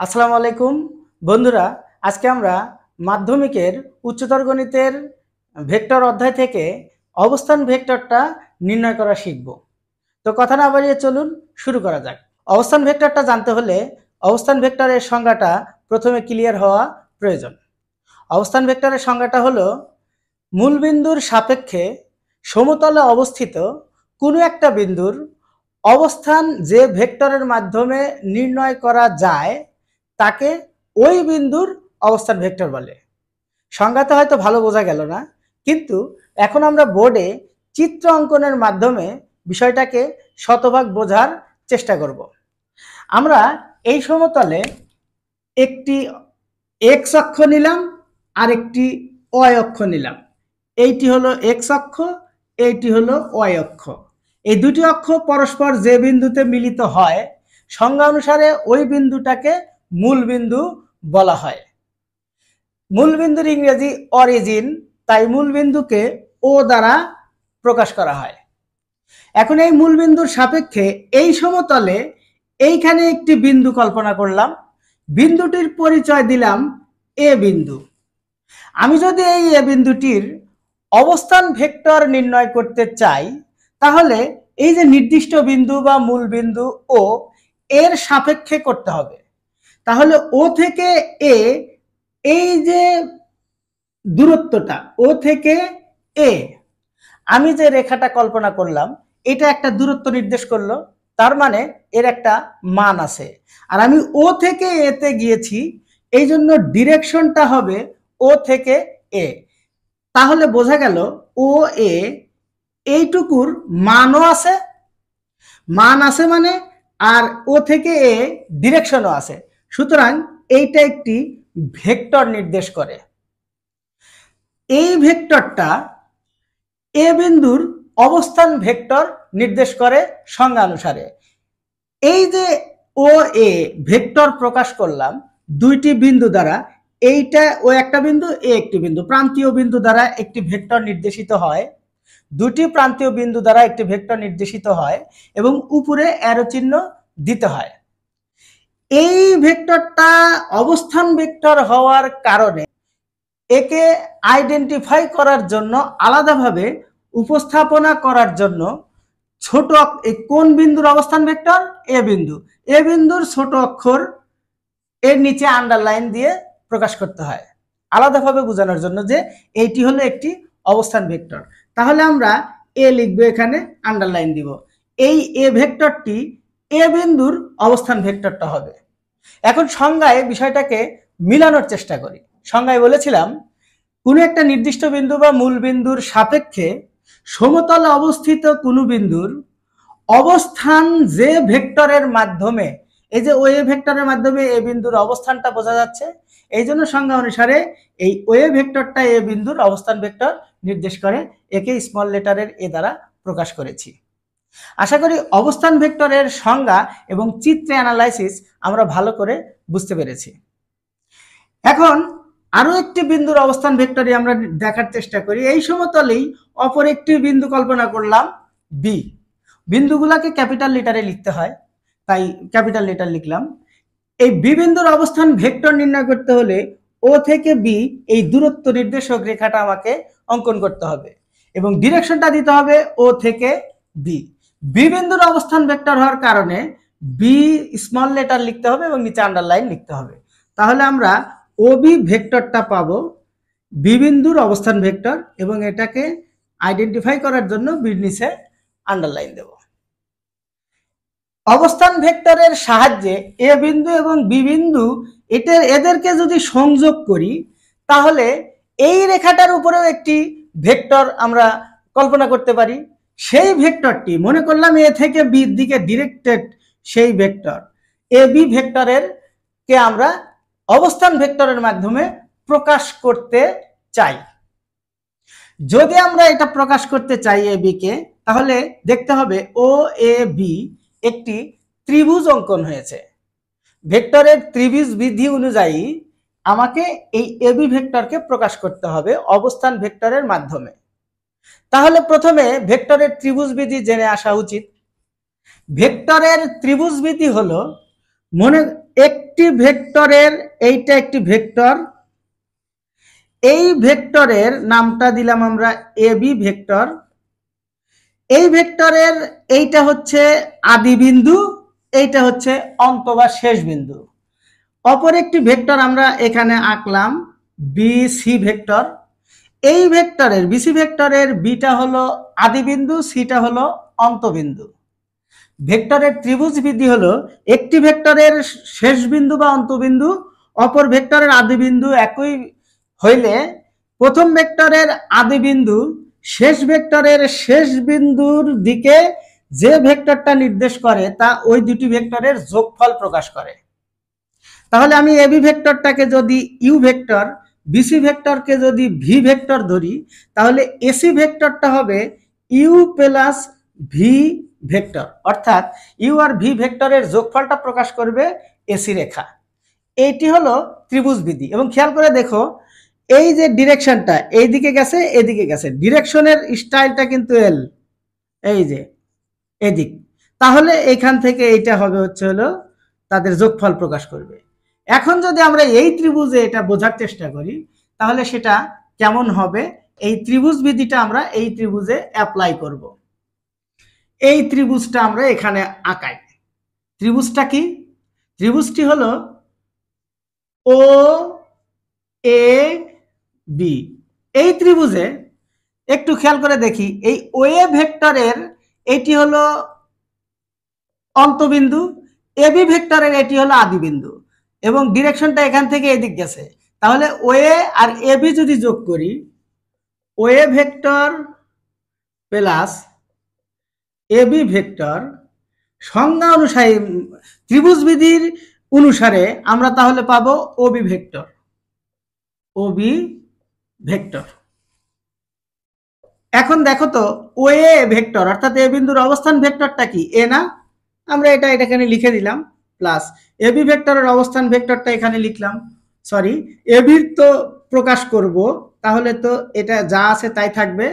আসসালামু আলাইকুম বন্ধুরা, আজকে আমরা মাধ্যমিকের উচ্চতর গণিতের ভেক্টর অধ্যায় থেকে অবস্থান ভেক্টরটা নির্ণয় করা শিখব। তো কথা না বাড়িয়ে চলুন শুরু করা যাক। অবস্থান ভেক্টরটা জানতে হলে অবস্থান ভেক্টরের সংজ্ঞাটা প্রথমে ক্লিয়ার হওয়া প্রয়োজন। অবস্থান ভেক্টরের সংজ্ঞাটা হলো মূলবিন্দুর সাপেক্ষে সমতলে অবস্থিত কোনো একটা বিন্দুর অবস্থান যে ভেক্টরের মাধ্যমে নির্ণয় করা যায় তাকে ওই বিন্দুর অবস্থান ভেক্টর বলে। সংজ্ঞাতে হয়তো ভালো বোঝা গেল না, কিন্তু এখন আমরা বোর্ডে চিত্র অঙ্কনের মাধ্যমে বিষয়টাকে শতভাগ বোঝার চেষ্টা করব। আমরা এই সমতলে একটি এক্স অক্ষ নিলাম আর একটি ওয়াই অক্ষ নিলাম। এইটি হলো এক্স অক্ষ, এইটি হলো ওয়াই অক্ষ। এই দুটি অক্ষ পরস্পর যে বিন্দুতে মিলিত হয় সংজ্ঞা অনুসারে ওই বিন্দুটাকে মূল বিন্দু বলা হয়। মূল বিন্দুর ইংরেজি অরিজিন, তাই মূল বিন্দুকে ও দ্বারা প্রকাশ করা হয়। এখন এই মূল বিন্দুর সাপেক্ষে এই সমতলে এইখানে একটি বিন্দু কল্পনা করলাম, বিন্দুটির পরিচয় দিলাম এ বিন্দু। আমি যদি এই এ বিন্দুটির অবস্থান ভেক্টর নির্ণয় করতে চাই তাহলে এই যে নির্দিষ্ট বিন্দু বা মূল বিন্দু ও এর সাপেক্ষে করতে হবে। তাহলে ও থেকে এ, এই যে দূরত্বটা ও থেকে এ, আমি যে রেখাটা কল্পনা করলাম এটা একটা দূরত্ব নির্দেশ করলো, তার মানে এর একটা মান আছে। আর আমি ও থেকে এতে গিয়েছি, এই জন্য ডিরেকশনটা হবে ও থেকে এ। তাহলে বোঝা গেল ও এ এইটুকুর মানও আছে, মান আছে মানে, আর ও থেকে এ ডিরেকশনও আছে। সুতরাং এইটা একটি ভেক্টর নির্দেশ করে। এই ভেক্টরটা এ বিন্দুর অবস্থান ভেক্টর নির্দেশ করে সংজ্ঞা অনুসারে। এই যে ও এ ভেক্টর প্রকাশ করলাম দুইটি বিন্দু দ্বারা, এইটা ও একটা বিন্দু, এ একটি বিন্দু, প্রান্তীয় বিন্দু দ্বারা একটি ভেক্টর নির্দেশিত হয়। দুটি প্রান্তীয় বিন্দু দ্বারা একটি ভেক্টর নির্দেশিত হয় এবং উপরে অ্যারো চিহ্ন দিতে হয়। এই ভেক্টরটা অবস্থান ভেক্টর হওয়ার কারণে একে আইডেন্টিফাই করার জন্য, আলাদাভাবে উপস্থাপনা করার জন্য ছোট কোন বিন্দুর অবস্থান ভেক্টর? এ বিন্দু। এ বিন্দুর ছোট অক্ষর এর নিচে আন্ডারলাইন দিয়ে প্রকাশ করতে হয়, আলাদাভাবে বোঝানোর জন্য যে এইটি হলো একটি অবস্থান ভেক্টর। তাহলে আমরা এ লিখবো, এখানে আন্ডারলাইন দিব। এই এ ভেক্টরটি এ বিন্দুর অবস্থান ভেক্টরটা হবে। এখন সংজ্ঞায় বিষয়টাকে মিলানোর চেষ্টা করি। সংজ্ঞায় বলেছিলাম কোনো একটা নির্দিষ্ট বিন্দু বা মূল বিন্দুর সাপেক্ষে সমতলে অবস্থিত কোনো বিন্দুর অবস্থান যে ভেক্টরের মাধ্যমে, এই যে ওয়ে ভেক্টরের মাধ্যমে এ বিন্দুর অবস্থানটা বোঝা যাচ্ছে, এই জন্য সংজ্ঞা অনুসারে এই ওয়ে ভেক্টরটা এ বিন্দুর অবস্থান ভেক্টর নির্দেশ করে। একে স্মল লেটারের এ দ্বারা প্রকাশ করেছি। আশা করি অবস্থান ভেক্টরের সংজ্ঞা এবং চিত্রে অ্যানালাইসিস আমরা ভালো করে বুঝতে পেরেছি। এখন আরো একটি বিন্দুর অবস্থান ভেক্টরই আমরা দেখার চেষ্টা করি। এই সমতলেই অপর একটি বিন্দু কল্পনা করলাম বি। বিন্দুগুলোকে ক্যাপিটাল লেটারে লিখতে হয়, তাই ক্যাপিটাল লেটার লিখলাম। এই বি বিন্দুর অবস্থান ভেক্টর নির্ণয় করতে হলে ও থেকে বি এই দূরত্ব নির্দেশক রেখাটা আমাকে অঙ্কন করতে হবে এবং ডিরেকশনটা দিতে হবে ও থেকে বি। বি বিন্দুর অবস্থান ভেক্টর হওয়ার কারণে বি স্মল লেটার লিখতে হবে এবং নিচে আন্ডারলাইন লিখতে হবে। তাহলে আমরা ও বি ভেক্টরটা পাবো বি বিন্দুর অবস্থান ভেক্টর, এবং এটাকে আইডেন্টিফাই করার জন্য বির নিচে আন্ডারলাইন দেব। অবস্থান ভেক্টরের সাহায্যে এ বিন্দু এবং বি বিন্দু এদেরকে যদি সংযোগ করি তাহলে এই রেখাটার উপরেও একটি ভেক্টর আমরা কল্পনা করতে পারি। সেই ভেক্টরটি মনে করলাম এ থেকে বি দিকে ডিরেক্টেড, সেই ভেক্টর এ বি ভেক্টরের কে আমরা অবস্থান ভেক্টরের মাধ্যমে প্রকাশ করতে চাই। যদি আমরা এটা প্রকাশ করতে চাই এ বি কে, তাহলে দেখতে হবে ও এ বি একটি ত্রিভুজ অঙ্কন হয়েছে। ভেক্টরের ত্রিভুজ বিধি অনুযায়ী আমাকে এই এবি ভেক্টরকে প্রকাশ করতে হবে অবস্থান ভেক্টরের মাধ্যমে। তাহলে প্রথমে ভেক্টরের ত্রিভুজ বিধি জেনে আসা উচিত। ভেক্টরের ত্রিভুজ বিধি হলো, মনে একটি ভেক্টরের, এইটা একটি ভেক্টর, এই ভেক্টরের নামটা দিলাম আমরা এবি ভেক্টর। এই ভেক্টরের এইটা হচ্ছে আদি বিন্দু, এইটা হচ্ছে অন্ত বা শেষ বিন্দু। অপর একটি ভেক্টর আমরা এখানে আঁকলাম বিসি ভেক্টর। এই ভেক্টরের বিসি ভেক্টরের বিটা হলো আদি বিন্দু, সিটা হলো অন্তবিন্দু। ভেক্টরের ত্রিভুজ বিধি হলো একটি ভেক্টরের শেষ বিন্দু বা অন্তবিন্দু অপর ভেক্টরের আদি বিন্দু একই হইলে প্রথম ভেক্টরের আদি বিন্দু শেষ ভেক্টরের শেষ বিন্দুর দিকে যে ভেক্টরটা নির্দেশ করে তা ওই দুটি ভেক্টরের যোগফল প্রকাশ করে। তাহলে আমি এবি ভেক্টরটাকে যদি ইউ ভেক্টর, বিসি ভেক্টরকে যদি ভি ভেক্টর ধরি, তাহলে এসি ভেক্টরটা হবে ইউ প্লাস ভি ভেক্টর, অর্থাৎ ইউ আর ভি ভেক্টরের যোগফলটা প্রকাশ করবে এসি রেখা। এইটি হলো ত্রিভুজ বিধি। এবং খেয়াল করে দেখো, এই যে ডিরেকশনটা এইদিকে গেছে এদিকে গেছে, ডিরেকশনের স্টাইলটা কিন্তু এল, এই যে এদিক, তাহলে এখান থেকে এইটা হবে হচ্ছে হলো তাদের যোগফল প্রকাশ করবে। এখন যদি আমরা এই ত্রিভুজে এটা বোঝার চেষ্টা করি তাহলে সেটা কেমন হবে, এই ত্রিভুজ বিধিটা আমরা এই ত্রিভুজে অ্যাপ্লাই করব। এই ত্রিভুজটা আমরা এখানে আঁকাই। ত্রিভুজটা কি? ত্রিভুজটি হলো ও এ বি। এই ত্রিভুজে একটু খেয়াল করে দেখি, এই ও এ ভেক্টরের এটি হলো অন্তবিন্দু, এবি ভেক্টরের এটি হলো আদি বিন্দু এবং ডিরেকশনটা এখান থেকে এদিক গেছে। তাহলে ও এ আর এবি যদি যোগ করি, O A vector plus AB vector সংজ্ঞা অনুসারে ত্রিভুজ বিধির অনুসারে আমরা তাহলে পাবো ওবি ভেক্টর। Obi vector. এখন দেখো তো ও এ ভেক্টর অর্থাৎ এ বিন্দুর অবস্থান ভেক্টরটা কি? এ না? আমরা এখানে লিখে দিলাম প্লাস এবি ভেক্টরের অবস্থান ভেক্টরটা এখানে লিখলাম। সরি, এবির তো প্রকাশ করব, তাহলে তো এটা যা আছে তাই থাকবে।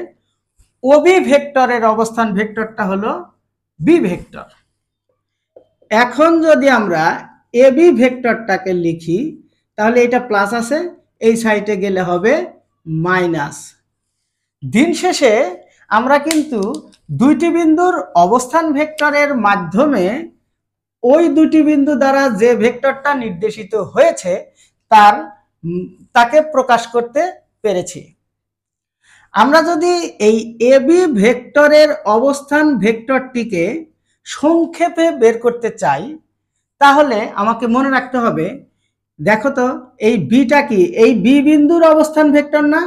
ওবি ভেক্টরের অবস্থান ভেক্টরটা হলো বি ভেক্টর। এখন যদি আমরা এবি ভেক্টরটাকে লিখি তাহলে এটা প্লাস আছে, এই সাইডে গেলে হবে মাইনাস। দিন শেষে আমরা কিন্তু দুইটি বিন্দুর অবস্থান ভেক্টরের মাধ্যমে ওই দুটি বিন্দু দ্বারা যে ভেক্টরটা নির্দেশিত হয়েছে তাকে প্রকাশ করতে পেরেছি। আমরা যদি এই এবি ভেক্টরের অবস্থান ভেক্টরটিকে সংক্ষেপে বের করতে চাই তাহলে আমাকে মনে রাখতে হবে, দেখো তো এই বিটা কি? এই বি বিন্দুর অবস্থান ভেক্টর না?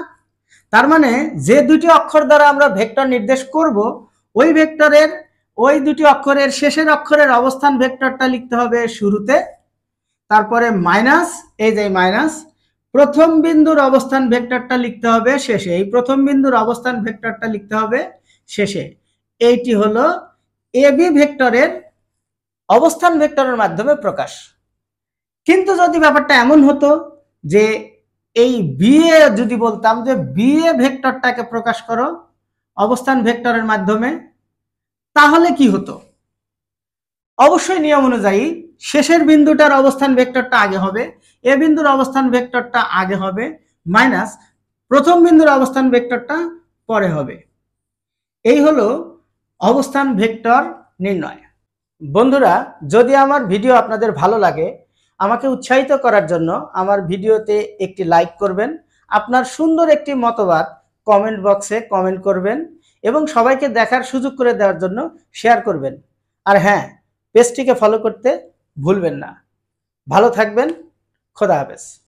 তার মানে যে দুটি অক্ষর দ্বারা আমরা ভেক্টর নির্দেশ করব ওই ভেক্টরের ওই দুটি অক্ষরের শেষের অক্ষরের অবস্থান ভেক্টরটা লিখতে হবে শুরুতে, তারপরে মাইনাস, এই যে মাইনাস, প্রথম বিন্দুর অবস্থান ভেক্টরটা লিখতে হবে শেষে, এই প্রথম বিন্দুর অবস্থান ভেক্টরটা লিখতে হবে শেষে। এইটি হলো এবি ভেক্টরের অবস্থান ভেক্টরের মাধ্যমে প্রকাশ। কিন্তু যদি ব্যাপারটা এমন হতো যে এই বি এ যদি বলতাম যে বি এ ভেক্টরটাকে প্রকাশ করো অবস্থান ভেক্টরের মাধ্যমে, তাহলে কি হতো? অবশ্যই নিয়ম অনুযায়ী শেষের বিন্দুটার অবস্থান ভেক্টরটা আগে হবে, এ বিন্দুর অবস্থান ভেক্টরটা আগে হবে, মাইনাস প্রথম বিন্দুর অবস্থান ভেক্টরটা পরে হবে। এই হলো অবস্থান ভেক্টর নির্ণয়। বন্ধুরা, যদি আমার ভিডিও আপনাদের ভালো লাগে, আমাকে উৎসাহিত করার জন্য আমার ভিডিওতে একটি লাইক করবেন, আপনার সুন্দর একটি মতবাদ কমেন্ট বক্সে কমেন্ট করবেন এবং সবাইকে দেখার সুযোগ করে দেওয়ার জন্য শেয়ার করবেন। আর হ্যাঁ, পেজটিকে ফলো করতে ভুলবেন না। ভালো থাকবেন। খোদা হাফেজ।